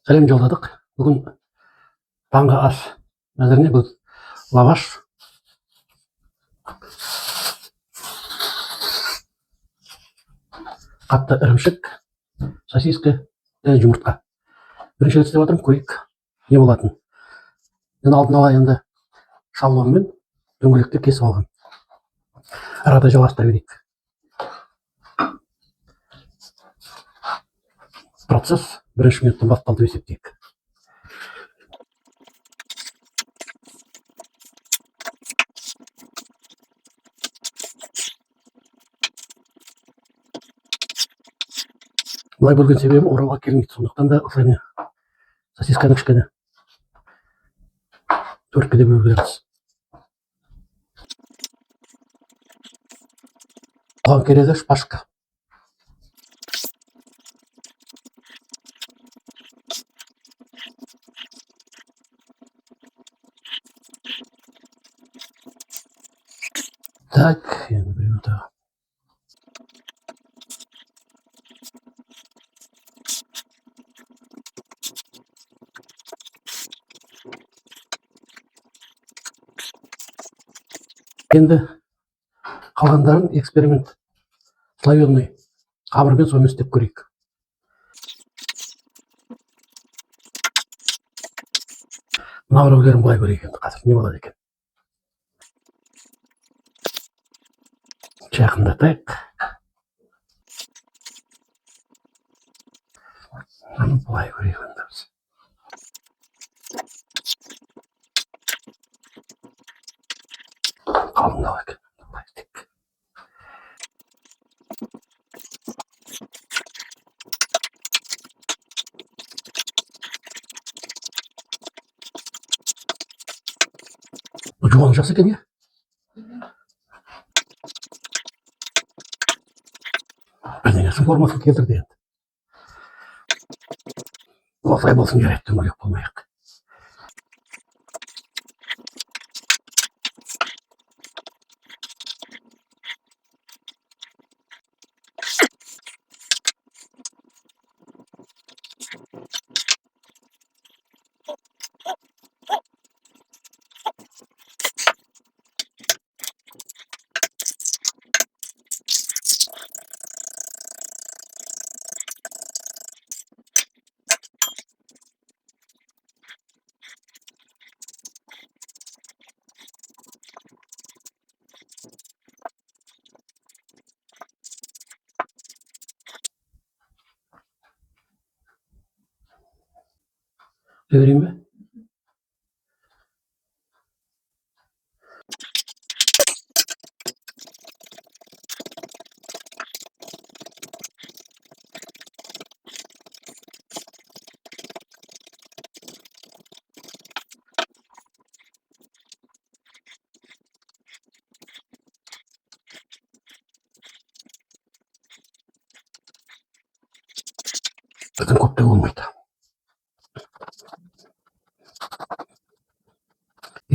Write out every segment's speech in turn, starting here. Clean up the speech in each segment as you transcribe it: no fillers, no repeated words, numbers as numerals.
Сәлем жолдадық. Бүгін таңғы ас мәзіріне бұл лаваш, қатты ірімшік, сосиска және жұмыртқа. Бірінші рет істеп жатырмын, көрейік не болатын. Мен алдын ала енді шалуанмен дөңгелекті кесіп алған. Арада жалғастыра берейік. Процесс бірінші минуттан басталды деп есептейік. Бұлай бөлген себебім орауға келмейді. Сондықтан да осылай сосисканы кішкене төрткіде бөлгенбіз. Оған керегі шпажка. Так, енді біреуін тағы. Енді қалғандарын эксперимент слоеный қамырмен сонымен істеп көрейік. Мына біреулерін былай көрейік енді қазір не болады екен. Жақындатайық. Оны былай көрейік енді біз. Қалыңдау екен. Былай істейік. Жуаны жақсы екен, иә? Бірдеңесін формасын келтірді енді. Осылай болсын жарайды, дөңгелек болмайық. Göreyim mi? Zaten kopya olmaydı.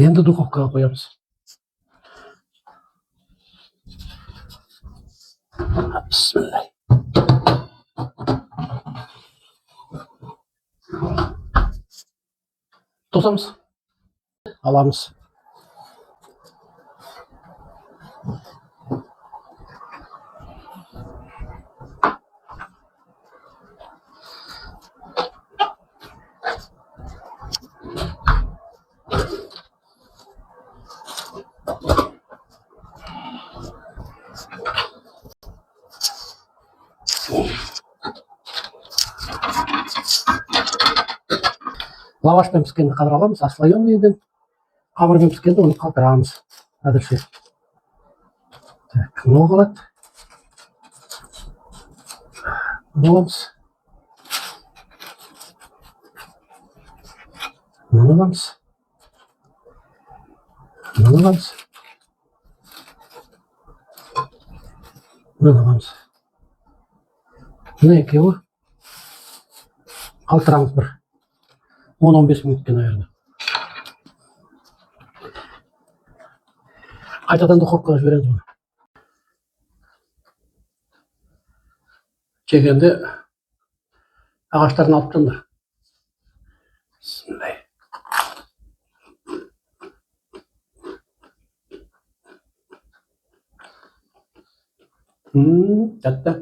Енді духовкаға қоямыз. Бисмилlah. Тосамыз. Аламыз. Лавашпен піскенді қадыр аламыз, слоенныйден қамырмен піскенді оны қалдырамыз. Әдірше. Так, мынау қалады. Мынау аламыз. Мынау аламыз. Мынау аламыз. Мынау аламыз. Мына екеуі қалдырамыз бір 10-15 минутке, наверное. Қайтадан духовкаға жібереміз оны. Жегенде ағаштарын алып тыңдар. Тәтті.